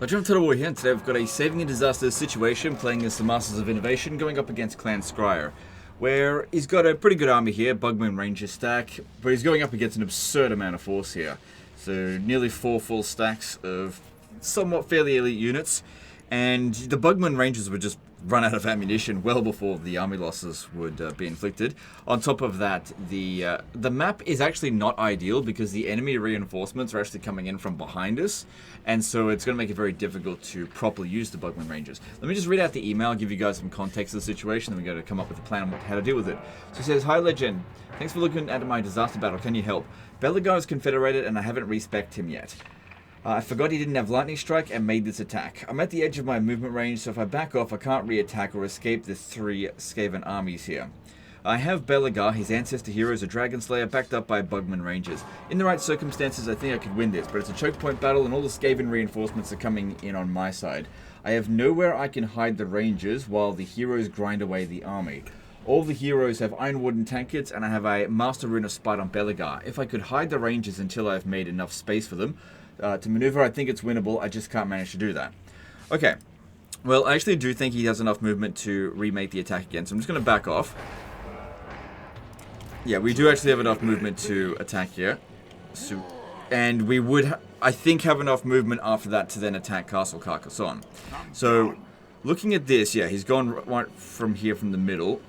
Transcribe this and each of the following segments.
Legend of Total War here, and today we've got a Saving in Disasters situation playing as the Masters of Innovation going up against Clan Scryer, where he's got a pretty good army here, Bugman Ranger stack, but he's going up against an absurd amount of force here. So nearly 4 full stacks of somewhat fairly elite units, and the Bugman Rangers would just run out of ammunition well before the army losses would be inflicted. On top of that, the map is actually not ideal because the enemy reinforcements are actually coming in from behind us, and so it's going to make it very difficult to properly use the Bugman Rangers. Let me just read out the email, give you guys some context of the situation, then we're going to come up with a plan on how to deal with it. So it says, "Hi Legend, thanks for looking at my disaster battle, can you help? Belagar is confederated and I haven't respec'd him yet. I forgot he didn't have lightning strike and made this attack. I'm at the edge of my movement range, so if I back off I can't re-attack or escape the 3 Skaven armies here. I have Belagar, his ancestor hero is a Dragon Slayer, backed up by Bugman Rangers. In the right circumstances I think I could win this, but it's a choke point battle and all the Skaven reinforcements are coming in on my side. I have nowhere I can hide the Rangers while the heroes grind away the army. All the heroes have Ironwood and Tankards, and I have a Master Rune of Spite on Belagar. If I could hide the Rangers until I've made enough space for them to maneuver, I think it's winnable. I just can't manage to do that." Okay, well, I actually do think he has enough movement to remake the attack again, so I'm just going to back off. Yeah, we do actually have enough movement to attack here. So, and we would, I think, have enough movement after that to then attack Castle Carcassonne. So, looking at this, yeah, he's gone right from here from the middle,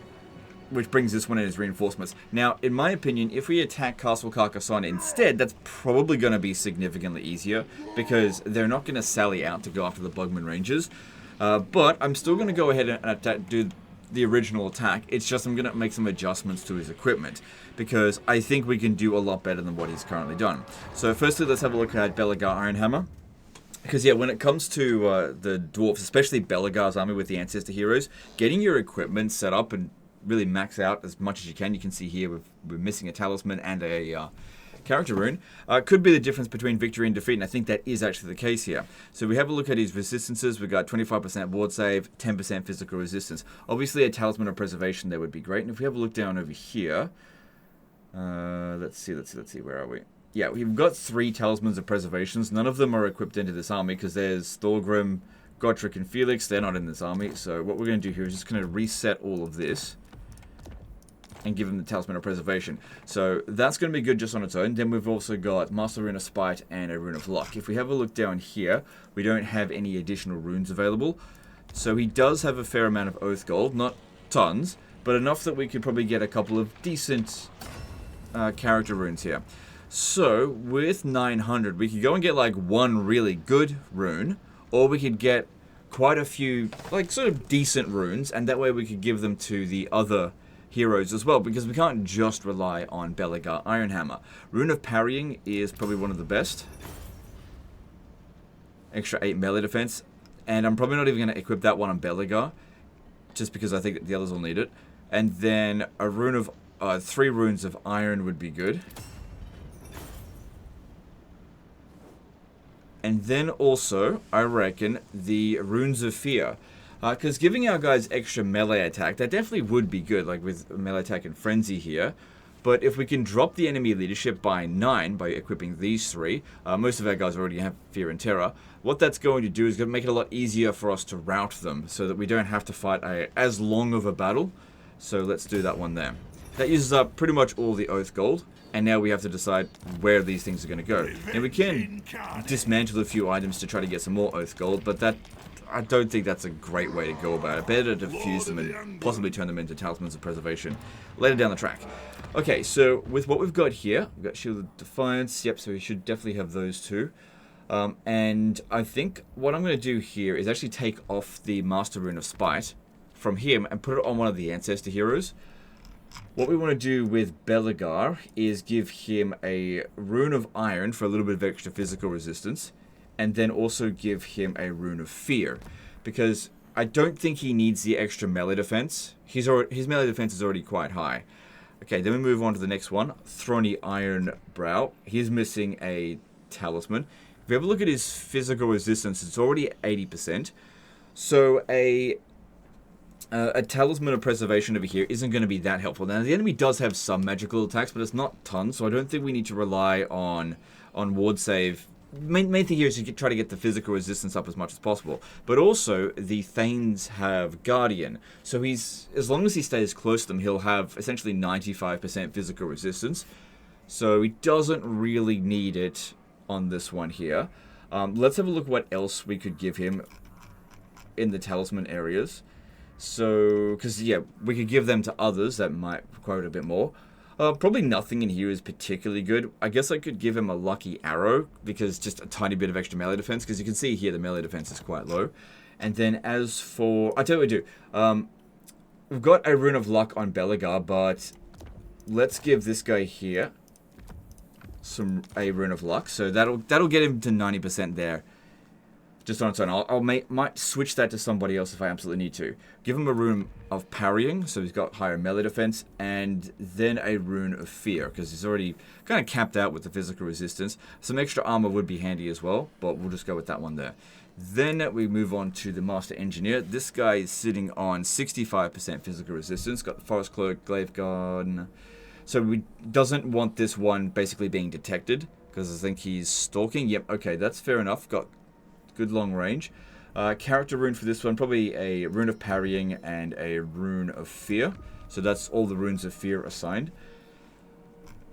which brings this one in as reinforcements. Now, in my opinion, if we attack Castle Carcassonne instead, that's probably going to be significantly easier, because they're not going to sally out to go after the Bugman Rangers. But I'm still going to go ahead and do the original attack. It's just I'm going to make some adjustments to his equipment, because I think we can do a lot better than what he's currently done. So firstly, let's have a look at Belagar Ironhammer. Because, yeah, when it comes to the Dwarfs, especially Belagar's army with the Ancestor heroes, getting your equipment set up and really max out as much as you can. You can see here we're missing a talisman and a character rune. Could be the difference between victory and defeat, and I think that is actually the case here. So we have a look at his resistances. We've got 25% ward save, 10% physical resistance. Obviously a talisman of preservation there would be great. And if we have a look down over here, let's see, where are we? Yeah, we've got 3 talismans of preservations. None of them are equipped into this army because there's Thorgrim, Godric, and Felix. They're not in this army. So what we're going to do here is just going to reset all of this and give him the Talisman of Preservation. So that's going to be good just on its own. Then we've also got Master Rune of Spite and a Rune of Luck. If we have a look down here, we don't have any additional runes available. So he does have a fair amount of Oath Gold, not tons, but enough that we could probably get a couple of decent character runes here. So with 900, we could go and get like 1 really good rune, or we could get quite a few like sort of decent runes, and that way we could give them to the other heroes as well, because we can't just rely on Belagar Ironhammer. Rune of Parrying is probably one of the best. Extra 8 melee defense, and I'm probably not even going to equip that one on Belagar, just because I think that the others will need it. And then a rune of 3 runes of iron would be good. And then also, I reckon, the runes of fear. Because giving our guys extra melee attack, that definitely would be good, like with melee attack and frenzy here. But if we can drop the enemy leadership by 9 by equipping these 3, most of our guys already have fear and terror, what that's going to do is going to make it a lot easier for us to rout them, so that we don't have to fight as long of a battle. So let's do that one there. That uses up pretty much all the Oath Gold, and now we have to decide where these things are going to go. And we can dismantle a few items to try to get some more Oath Gold, but that, I don't think that's a great way to go about it. Better to defuse them and possibly turn them into Talismans of Preservation later down the track. Okay, so with what we've got here, we've got Shield of Defiance. Yep, so we should definitely have those 2. And I think what I'm going to do here is actually take off the Master Rune of Spite from him and put it on one of the Ancestor heroes. What we want to do with Belagar is give him a Rune of Iron for a little bit of extra physical resistance, and then also give him a Rune of Fear, because I don't think he needs the extra melee defense. His melee defense is already quite high. Okay, then we move on to the next one, Throny Iron Brow. He's missing a talisman. If you have a look at his physical resistance, it's already 80%. So a Talisman of Preservation over here isn't going to be that helpful. Now, the enemy does have some magical attacks, but it's not tons, so I don't think we need to rely on ward save main thing here is to try to get the physical resistance up as much as possible. But also, the Thanes have Guardian. So as long as he stays close to them, he'll have essentially 95% physical resistance. So he doesn't really need it on this one here. Let's have a look what else we could give him in the talisman areas. So, because, yeah, we could give them to others that might require a bit more. Probably nothing in here is particularly good. I guess I could give him a lucky arrow, because just a tiny bit of extra melee defense, because you can see here the melee defense is quite low. And then as for... I tell you what we do. We've got a Rune of Luck on Belagar, but let's give this guy here a Rune of Luck. So that'll get him to 90% there. Just on its own. Might switch that to somebody else if I absolutely need to. Give him a Rune of Parrying, so he's got higher melee defense, and then a Rune of Fear, because he's already kind of capped out with the physical resistance. Some extra armor would be handy as well, but we'll just go with that one there. Then we move on to the Master Engineer. This guy is sitting on 65% physical resistance, got the Forest Cloak, Glaive Guard. So we doesn't want this one basically being detected, because I think he's stalking. Yep, okay, that's fair enough. Got good long range. Character rune for this one, probably a Rune of Parrying and a Rune of Fear. So that's all the Runes of Fear assigned.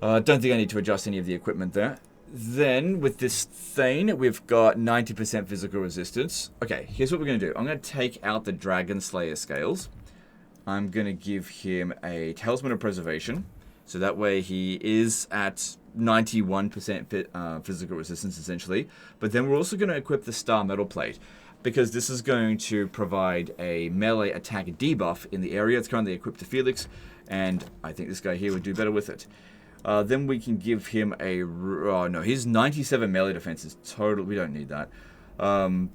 Don't think I need to adjust any of the equipment there. Then, with this Thane, we've got 90% physical resistance. Okay, here's what we're going to do. I'm going to take out the Dragon Slayer scales. I'm going to give him a Talisman of Preservation. So that way he is at 91% physical resistance, essentially. But then we're also going to equip the Star Metal Plate, because this is going to provide a melee attack debuff in the area. It's currently equipped to Felix, and I think this guy here would do better with it. Then we can give him a... Oh, no, his 97 melee defense is total... We don't need that.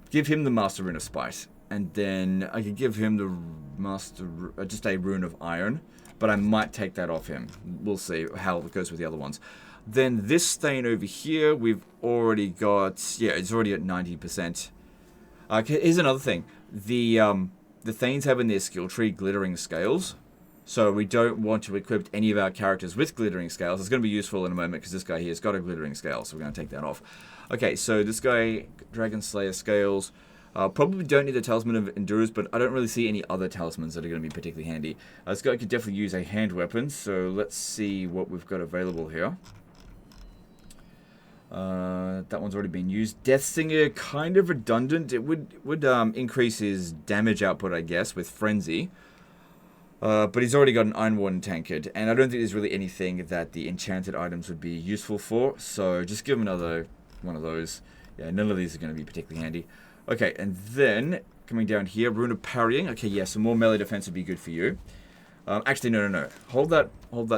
Give him the Master Rune of Spite. And then I could give him the Master... just a Rune of Iron. But I might take that off him. We'll see how it goes with the other ones. Then this Thane over here, we've already got... Yeah, it's already at 90%. Here's another thing. The Thanes have in their skill tree glittering scales. So we don't want to equip any of our characters with glittering scales. It's going to be useful in a moment because this guy here has got a glittering scale. So we're going to take that off. Okay, so this guy, Dragon Slayer scales... probably don't need the Talisman of Endurers, but I don't really see any other talismans that are going to be particularly handy. This guy could definitely use a hand weapon, so let's see what we've got available here. That one's already been used. Death Singer, kind of redundant. It would increase his damage output, I guess, with Frenzy. But he's already got an Iron Warden tankard, and I don't think there's really anything that the enchanted items would be useful for, so just give him another one of those. Yeah, none of these are going to be particularly handy. Okay, and then, coming down here, Rune of Parrying. Okay, yeah, some more melee defense would be good for you. Actually, no. Hold that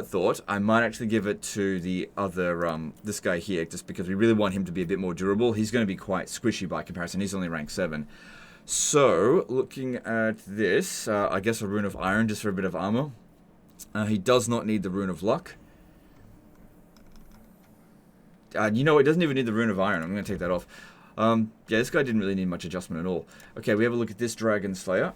thought. I might actually give it to the other, this guy here, just because we really want him to be a bit more durable. He's going to be quite squishy by comparison. He's only rank 7. So, looking at this, I guess a Rune of Iron just for a bit of armor. He does not need the Rune of Luck. You know, it doesn't even need the Rune of Iron. I'm going to take that off. Yeah, this guy didn't really need much adjustment at all. Okay, we have a look at this Dragon Slayer.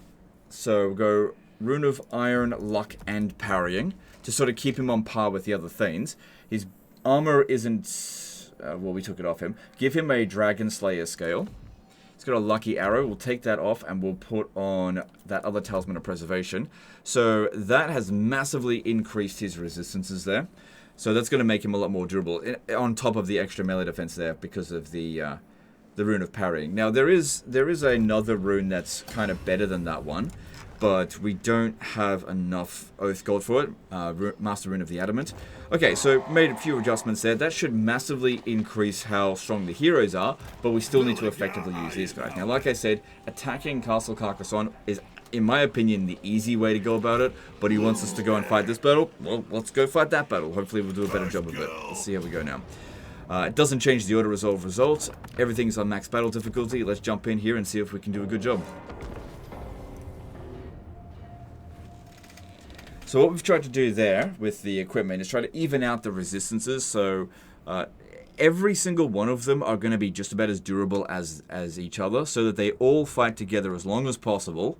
So we'll go Rune of Iron, Luck, and Parrying to sort of keep him on par with the other Thanes. His armor isn't... well, we took it off him. Give him a Dragon Slayer scale. He's got a Lucky Arrow. We'll take that off and we'll put on that other Talisman of Preservation. So that has massively increased his resistances there. So that's going to make him a lot more durable. On top of the extra melee defense there because of the Rune of Parrying. Now, there is another rune that's kind of better than that one, but we don't have enough Oath Gold for it. Master Rune of the Adamant. Okay, so made a few adjustments there. That should massively increase how strong the heroes are, but we still need to effectively use these guys. Now, like I said, attacking Castle Carcassonne is, in my opinion, the easy way to go about it, but he wants us to go and fight this battle. Well, let's go fight that battle. Hopefully we'll do a better job of it. Let's see how we go now. It doesn't change the auto-resolve results. Everything's on max battle difficulty. Let's jump in here and see if we can do a good job. So what we've tried to do there with the equipment is try to even out the resistances. So every single one of them are going to be just about as durable as each other, so that they all fight together as long as possible.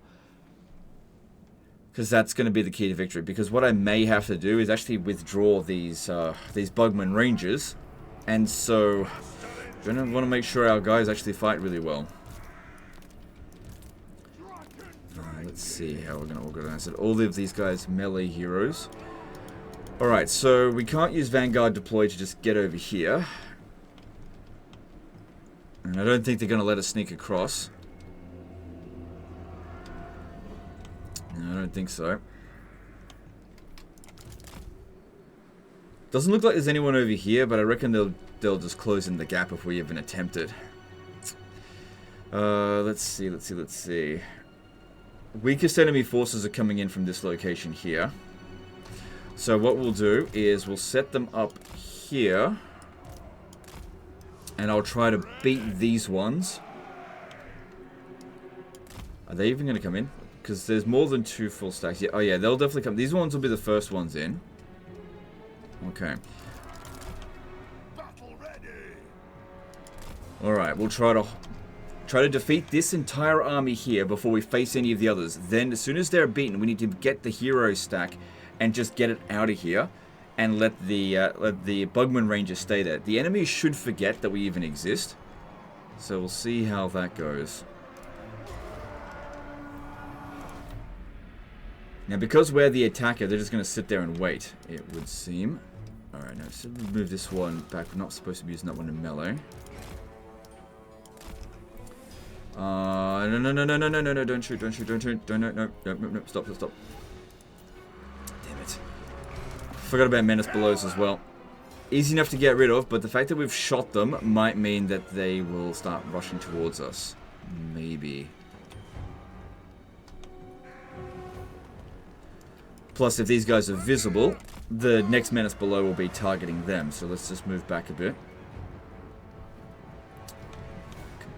Because that's going to be the key to victory. Because what I may have to do is actually withdraw these Bugman Rangers. And so Don't want to make sure our guys actually fight really well. Let's see how we're going to organize it. All of these guys melee heroes. Alright, so we can't use Vanguard deploy to just get over here. And I don't think they're going to let us sneak across. No, I don't think so. Doesn't look like there's anyone over here, but I reckon they'll just close in the gap if we even attempt it. Let's see. Weakest enemy forces are coming in from this location here. So what we'll do is we'll set them up here. And I'll try to beat these ones. Are they even going to come in? Because there's more than 2 full stacks. Yeah, oh yeah, they'll definitely come. These ones will be the first ones in. Okay. Alright, we'll try to defeat this entire army here before we face any of the others. Then, as soon as they're beaten, we need to get the hero stack and just get it out of here and let the Bugman Rangers stay there. The enemy should forget that we even exist. So we'll see how that goes. Now, because we're the attacker, they're just going to sit there and wait, it would seem. Alright, now, so we'll move this one back. We're not supposed to be using that one in melee. No, don't shoot, don't shoot. No, stop. Damn it. Forgot about Menace Belows as well. Easy enough to get rid of, but the fact that we've shot them might mean that they will start rushing towards us. Maybe. Plus, if these guys are visible, the next Menace Below will be targeting them, so let's just move back a bit.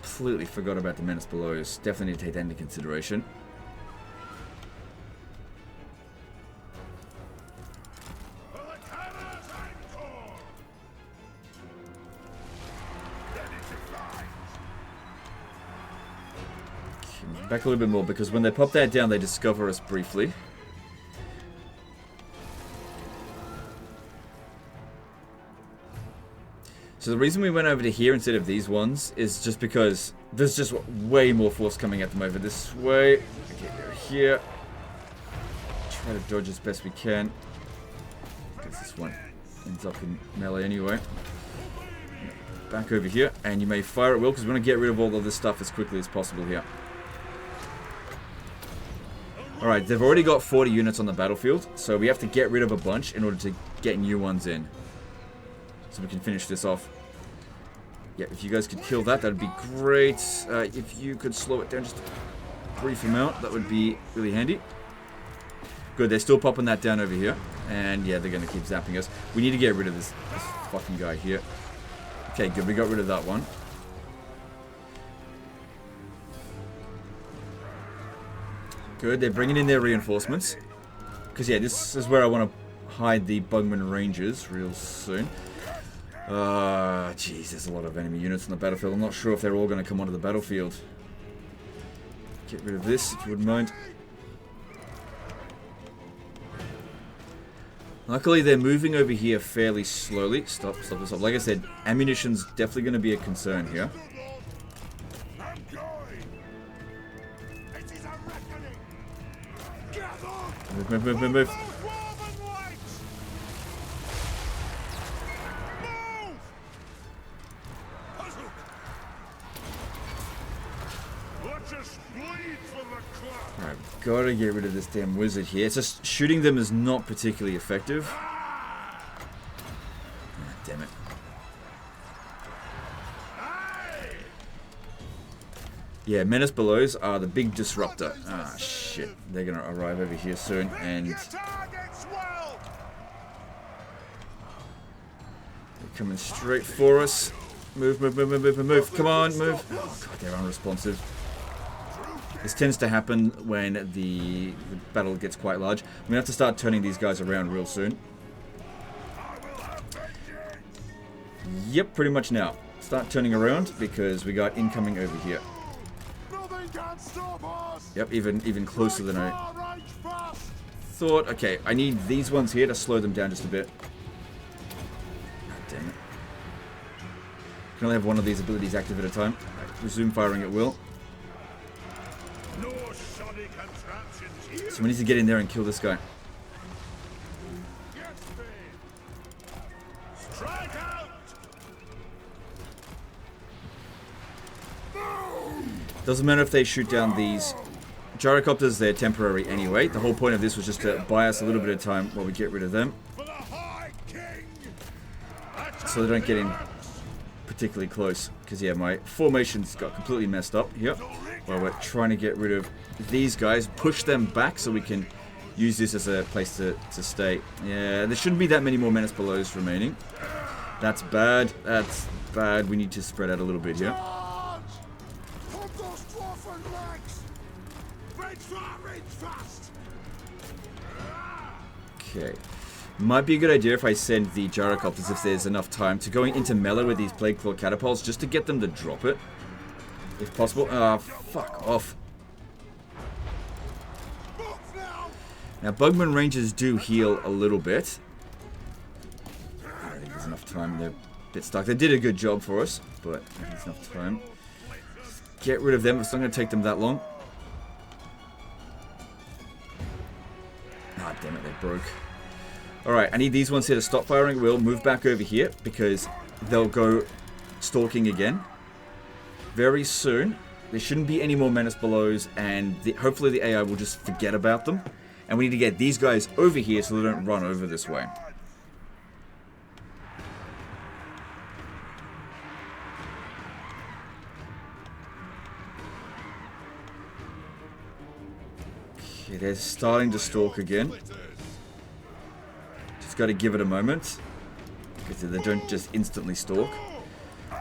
Completely forgot about the Menace Belows. Definitely need to take that into consideration. Back a little bit more, because when they pop that down, they discover us briefly. So the reason we went over to here instead of these ones is just because there's just way more force coming at them over this way. Okay, they're here. Try to dodge as best we can. Because this one ends up in melee anyway. Back over here, and you may fire at will because we want to get rid of all of this stuff as quickly as possible here. Alright, they've already got 40 units on the battlefield, so we have to get rid of a bunch in order to get new ones in. So we can finish this off. Yeah, if you guys could kill that, that'd be great. If you could slow it down just a brief amount, that would be really handy. Good, they're still popping that down over here. And yeah, they're going to keep zapping us. We need to get rid of this fucking guy here. Okay, good, we got rid of that one. Good, they're bringing in their reinforcements. Because yeah, this is where I want to hide the Bugman Rangers real soon. Jeez, there's a lot of enemy units on the battlefield. I'm not sure if they're all going to come onto the battlefield. Get rid of this, if you wouldn't mind. Luckily, they're moving over here fairly slowly. Stop. Like I said, ammunition's definitely going to be a concern here. Move. Alright, gotta get rid of this damn wizard here. It's just shooting them is not particularly effective. Ah, damn it. Yeah, Menace Belows are the big disruptor. Ah, shit. They're gonna arrive over here soon, and they're coming straight for us. Move. Come on, move. Oh, God, they're unresponsive. This tends to happen when the battle gets quite large. I'm gonna have to start turning these guys around real soon. Yep, pretty much now. Start turning around because we got incoming over here. Yep, even closer than I thought. Okay, I need these ones here to slow them down just a bit. God damn it. can only have one of these abilities active at a time. Resume firing at will. So we need to get in there and kill this guy. Doesn't matter if they shoot down these gyrocopters, they're temporary anyway. The whole point of this was just to buy us a little bit of time while we get rid of them. So they don't get in particularly close. Because yeah, my formations got completely messed up here. While we're trying to get rid of these guys, push them back so we can use this as a place to stay. Yeah, there shouldn't be that many more menace belows remaining. That's bad. That's bad. We need to spread out a little bit here. Okay. Might be a good idea if I send the gyrocopters, if there's enough time, to going into melee with these plague claw catapults just to get them to drop it. If possible. Ah, fuck off. Now, Bugman Rangers do heal a little bit. I don't think there's enough time. They're a bit stuck. They did a good job for us, but I think there's enough time. Get rid of them. It's not going to take them that long. Ah, damn it. They broke. Alright, I need these ones here to stop firing. We'll move back over here because they'll go stalking again. Very soon. There shouldn't be any more menace belows, and hopefully the AI will just forget about them. And we need to get these guys over here so they don't run over this way. Okay, they're starting to stalk again. Just got to give it a moment. Because they don't just instantly stalk.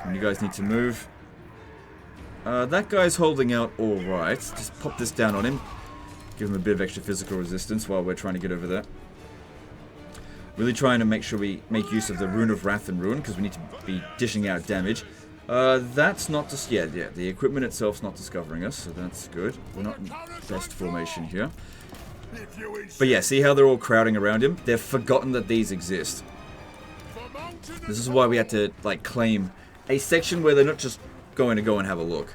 And you guys need to move. That guy's holding out alright. Just pop this down on him. Give him a bit of extra physical resistance while we're trying to get over there. Really trying to make sure we make use of the Rune of Wrath and Ruin, because we need to be dishing out damage. That's not just... Yeah, the equipment itself's not discovering us, so that's good. We're not in best formation here. But yeah, see how they're all crowding around him? They've forgotten that these exist. This is why we had to, like, claim a section where they're not just going to go and have a look.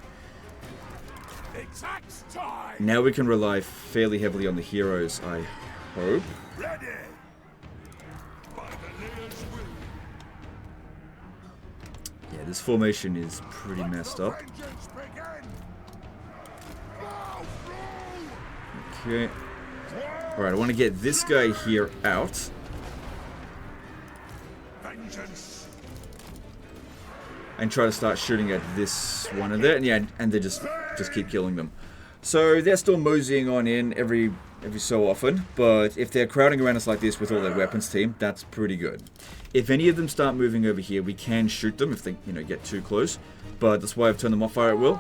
Now we can rely fairly heavily on the heroes, I hope. Yeah, this formation is pretty messed up. Okay. Alright, I want to get this guy here out. And try to start shooting at this one and there. And yeah, and they just keep killing them. So they're still moseying on in every so often, but if they're crowding around us like this with all their weapons team, that's pretty good. If any of them start moving over here, we can shoot them if they, get too close. But that's why I've turned them off fire at will,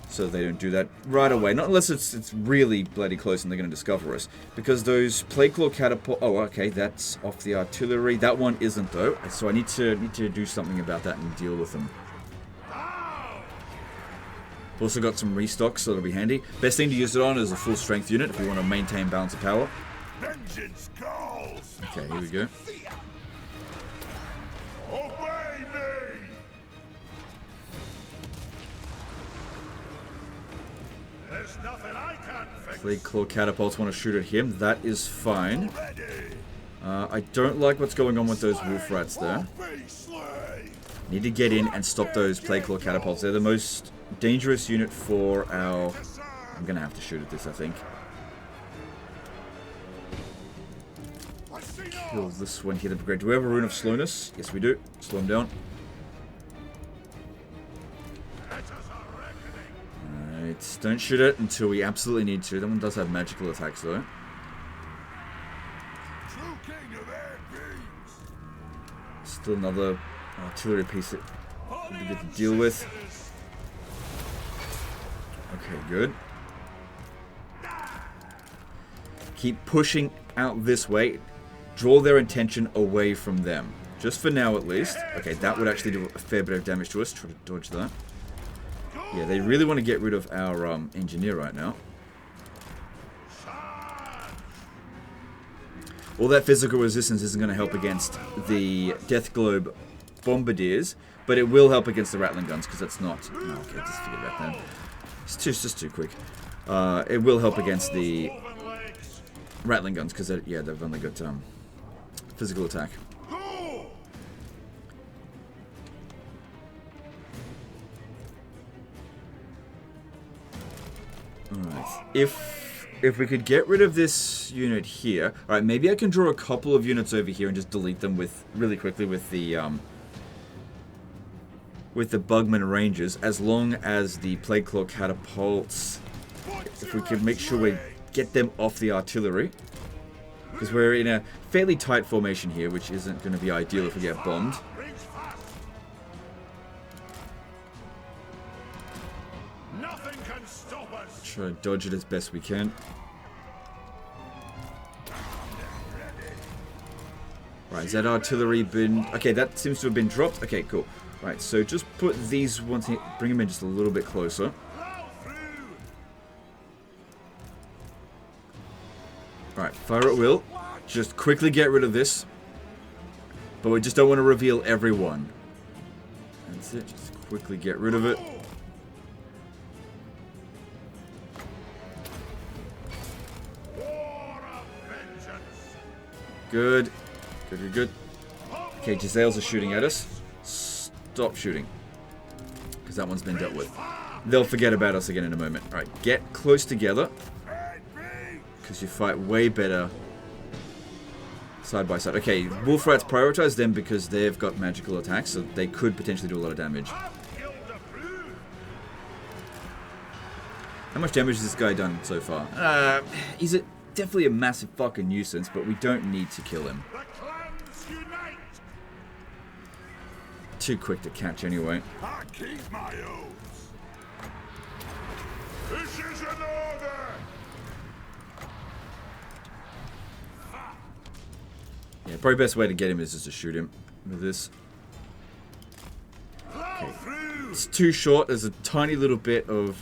so they don't do that right away. Not unless it's really bloody close and they're going to discover us. Because those plague claw catapult. Oh, okay, that's off the artillery. That one isn't though. So I need to do something about that and deal with them. Also got some restock, so that'll be handy. Best thing to use it on is a full strength unit if we want to maintain balance of power. Okay, here we go. Plague claw catapults want to shoot at him. That is fine. I don't like what's going on with those wolf rats there. Need to get in and stop those plague claw catapults. They're the most dangerous unit for our... I'm going to have to shoot at this, I think. Kill this one here. The brigade. Do we have a Rune of Slowness? Yes, we do. Slow him down. Alright, don't shoot it until we absolutely need to. That one does have magical attacks, though. Still another artillery piece that we get to deal with. Okay, good. Keep pushing out this way. Draw their attention away from them. Just for now, at least. Okay, that would actually do a fair bit of damage to us. Try to dodge that. Yeah, they really want to get rid of our engineer right now. All that physical resistance isn't going to help against the Death Globe bombardiers, but it will help against the rattling guns because that's not. No, okay, just forget about that. It's just too quick. It will help against the rattling guns because yeah, they've only got physical attack. Alright, if we could get rid of this unit here, alright, maybe I can draw a couple of units over here and just delete them with really quickly with the Bugman Rangers, as long as the Plague Claw catapults, if we could make sure we get them off the artillery, because we're in a fairly tight formation here, which isn't going to be ideal if we get bombed. Try to dodge it as best we can. Right, has that artillery been... Okay, that seems to have been dropped. Okay, cool. Right, so just put these ones here, bring them in just a little bit closer. Alright, fire at will. Just quickly get rid of this. But we just don't want to reveal everyone. That's it, just quickly get rid of it. Good. Good. Okay, Giselles are shooting at us. Stop shooting. Because that one's been dealt with. They'll forget about us again in a moment. Alright, get close together. Because you fight way better side by side. Okay, Wolf Rats, prioritize them because they've got magical attacks, so they could potentially do a lot of damage. How much damage has this guy done so far? He's definitely a massive fucking nuisance, but we don't need to kill him. Too quick to catch anyway. I keep my oaths. This is an order. Yeah, probably best way to get him is just to shoot him with this. Okay. It's too short. There's a tiny little bit of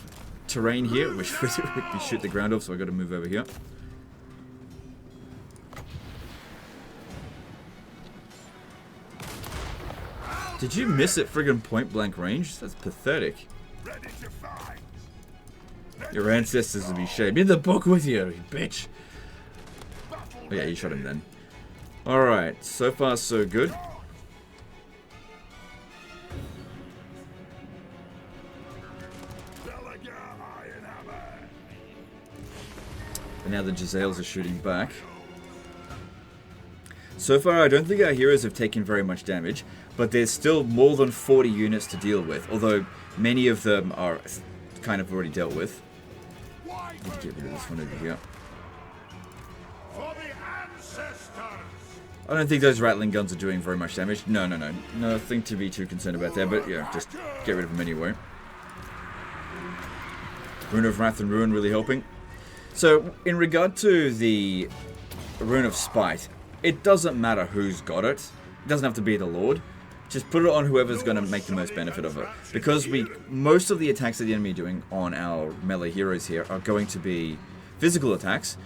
terrain here, which we shoot the ground off, so I got to move over here. Did you miss at friggin' point blank range? That's pathetic. Your ancestors will be shamed. In the book with you, you bitch. Oh yeah, you shot him then. Alright, so far so good. And now the Giselles are shooting back. So far, I don't think our heroes have taken very much damage, but there's still more than 40 units to deal with, although many of them are kind of already dealt with. Need to get rid of this one over here. I don't think those rattling guns are doing very much damage. No. Nothing to be too concerned about there, but yeah, just get rid of them anyway. Rune of Wrath and Ruin really helping. So, in regard to the Rune of Spite, it doesn't matter who's got it. It doesn't have to be the Lord. Just put it on whoever's going to make the most benefit of it. Because most of the attacks that the enemy are doing on our melee heroes here are going to be physical attacks.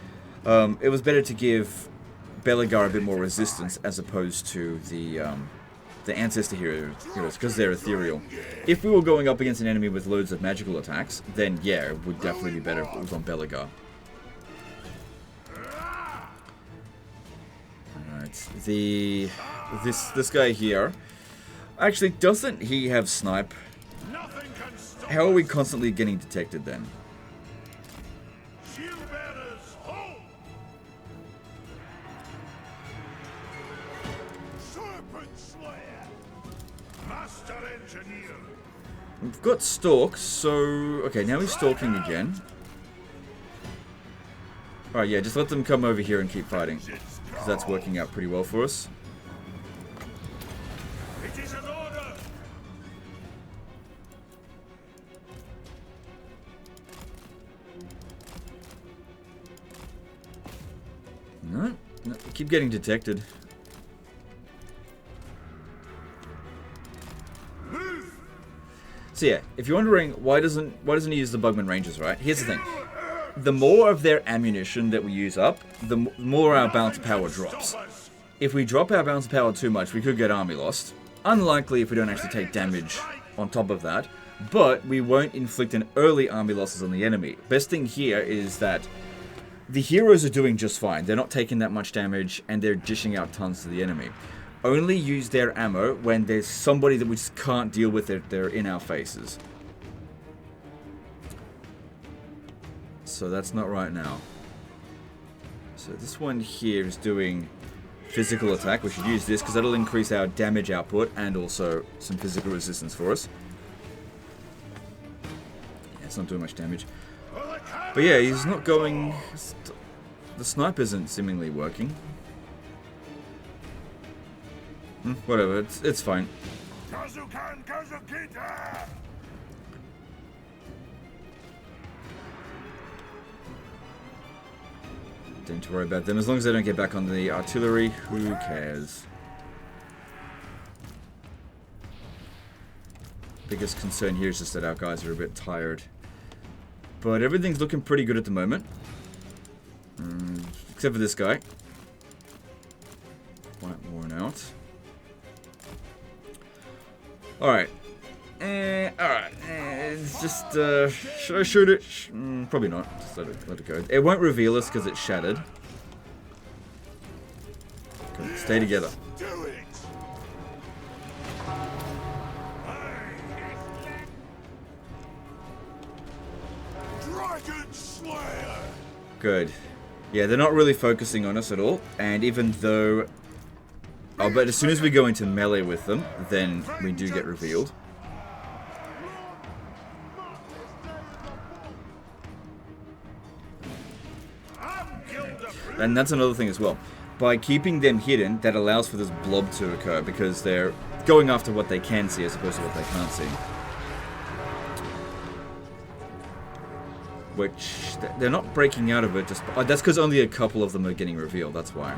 It was better to give Belegar a bit more resistance as opposed to the ancestor heroes, because they're ethereal. If we were going up against an enemy with loads of magical attacks, then yeah, it would definitely be better if it was on Belegar. Alright, this guy here, actually, doesn't he have snipe? How are we constantly getting detected then? We've got stalk, so... Okay, now he's stalking again. Alright, yeah, just let them come over here and keep fighting. Because that's working out pretty well for us. It is an order. No, keep getting detected. So yeah, if you're wondering why doesn't he use the Bugman Rangers, right? Here's the thing. The more of their ammunition that we use up, the more our balance of power drops. If we drop our balance of power too much, we could get army lost. Unlikely if we don't actually take damage on top of that, but we won't inflict an early army losses on the enemy. Best thing here is that the heroes are doing just fine. They're not taking that much damage, and they're dishing out tons to the enemy. Only use their ammo when there's somebody that we just can't deal with. They're in our faces. So that's not right now. So this one here is doing physical attack. We should use this because that'll increase our damage output and also some physical resistance for us. Yeah, it's not doing much damage. But yeah, he's not going... The snipe isn't seemingly working. Whatever, it's fine. Don't need to worry about them. As long as they don't get back on the artillery, who cares? Biggest concern here is just that our guys are a bit tired. But everything's looking pretty good at the moment. Except for this guy. Quite worn out. Alright. Alright. It's just, should I shoot it? Probably not. Just let it go. It won't reveal us because it's shattered. Okay, stay together. Good. Yeah, they're not really focusing on us at all. And even though... Oh, but as soon as we go into melee with them, then we do get revealed. And that's another thing as well. By keeping them hidden, that allows for this blob to occur because they're going after what they can see as opposed to what they can't see. Which, they're not breaking out of it, just... Oh, that's because only a couple of them are getting revealed, that's why.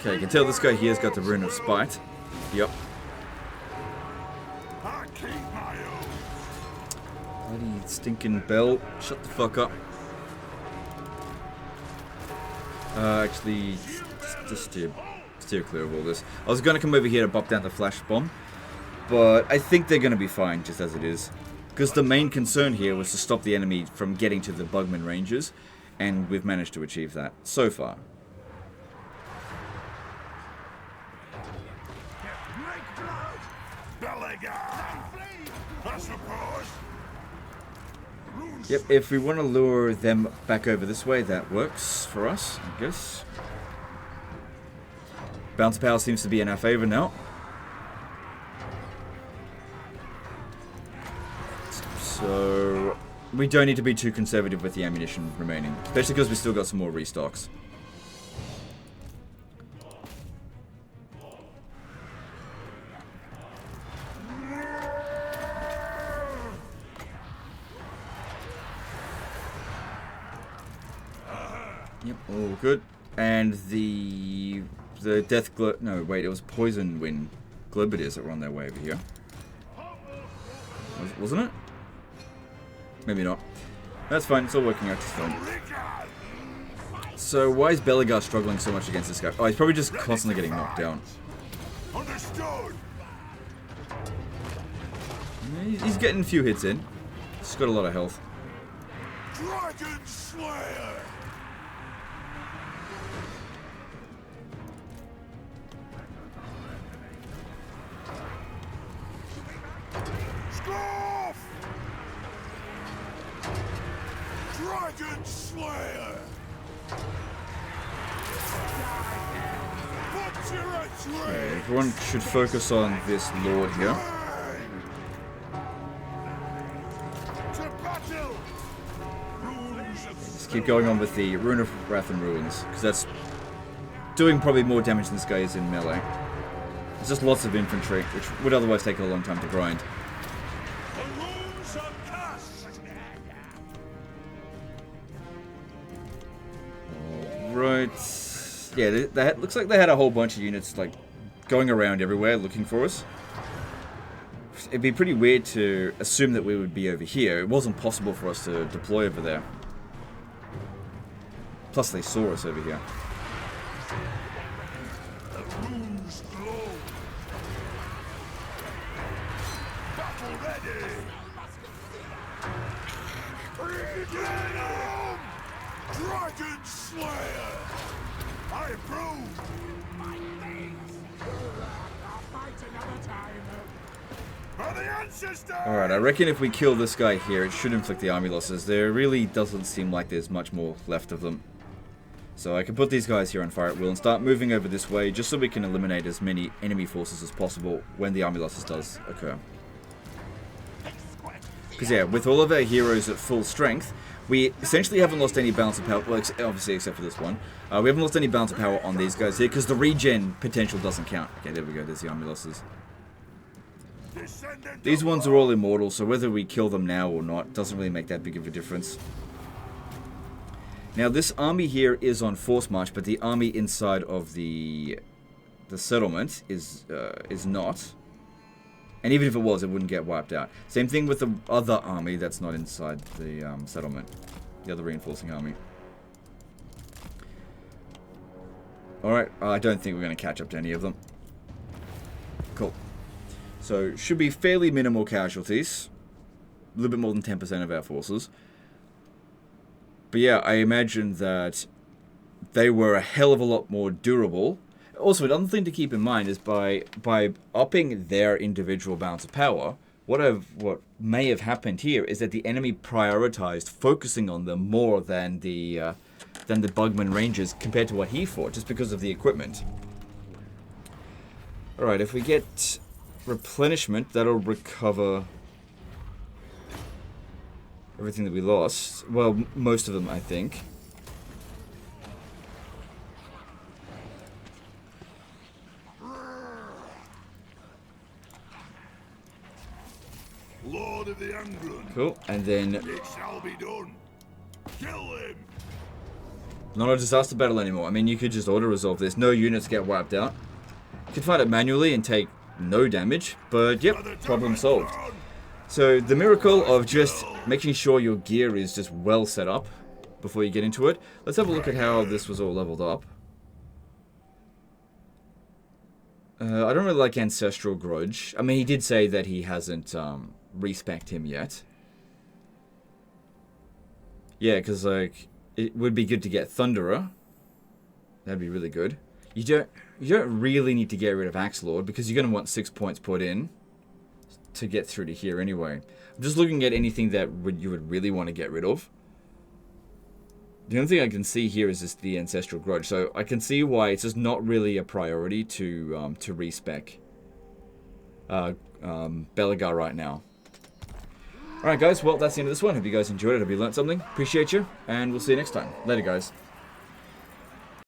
Okay, you can tell this guy here's got the Rune of Spite. Yep. Bloody stinking bell. Shut the fuck up. Actually, just steer clear of all this. I was going to come over here to bop down the flash bomb, but I think they're going to be fine just as it is. Because the main concern here was to stop the enemy from getting to the Bugman ranges, and we've managed to achieve that so far. Yep, if we want to lure them back over this way, that works for us, I guess. Bounce power seems to be in our favor now. So, we don't need to be too conservative with the ammunition remaining, especially because we still got some more restocks. Yep, all good. And the death glow... No, wait, it was poison wind globadiers that were on their way over here. Wasn't it? Maybe not. That's fine, it's all working out just fine. So, why is Belegar struggling so much against this guy? Oh, he's probably just constantly getting knocked down. He's getting a few hits in. He's got a lot of health. Dragon Slayer! Dragon Slayer! Okay, everyone should focus on this lord here. Just keep going on with the Rune of Wrath and Ruins, because that's doing probably more damage than this guy is in melee. There's just lots of infantry, which would otherwise take a long time to grind. Right. Yeah, looks like they had a whole bunch of units like going around everywhere looking for us. it'd be pretty weird to assume that we would be over here. It wasn't possible for us to deploy over there. Plus they saw us over here. The runes glow. Battle ready. Venom! Dragon Slayer! I approve! My things! I'll fight another time! For the ancestors! Alright, I reckon if we kill this guy here, it should inflict the army losses. There really doesn't seem like there's much more left of them. So I can put these guys here on fire at will and start moving over this way, just so we can eliminate as many enemy forces as possible when the army losses does occur. Because yeah, with all of our heroes at full strength, we essentially haven't lost any balance of power, well, obviously except for this one. We haven't lost any balance of power on these guys here, because the regen potential doesn't count. Okay, there we go, there's the army losses. These ones are all immortal, so whether we kill them now or not doesn't really make that big of a difference. Now this army here is on force march, but the army inside of the settlement is not. And even if it was, it wouldn't get wiped out. Same thing with the other army that's not inside the settlement. The other reinforcing army. Alright, I don't think we're going to catch up to any of them. Cool. So, should be fairly minimal casualties. A little bit more than 10% of our forces. But yeah, I imagine that they were a hell of a lot more durable. Also, another thing to keep in mind is by upping their individual balance of power, what may have happened here is that the enemy prioritized focusing on them more than the Bugman Rangers compared to what he fought, just because of the equipment. Alright, if we get replenishment, that'll recover everything that we lost. Well, most of them, I think. Lord of the Angron. Cool, and then It shall be done. Kill him. not a disaster battle anymore. I mean, you could just auto-resolve this. No units get wiped out. You could fight it manually and take no damage, but yep, problem solved. So the miracle of just making sure your gear is just well set up before you get into it. Let's have a look at how this was all leveled up. I don't really like Ancestral Grudge. I mean, he did say that he hasn't respec'd him yet. Yeah, because like it would be good to get Thunderer. That'd be really good. You don't really need to get rid of Axe Lord because you're going to want 6 points put in to get through to here anyway. I'm just looking at anything that you would really want to get rid of. The only thing I can see here is just the Ancestral Grudge, so I can see why it's just not really a priority to respec Belagar right now. Alright guys, well that's the end of this one. Hope you guys enjoyed it. Hope you learned something. Appreciate you, and we'll see you next time. Later guys.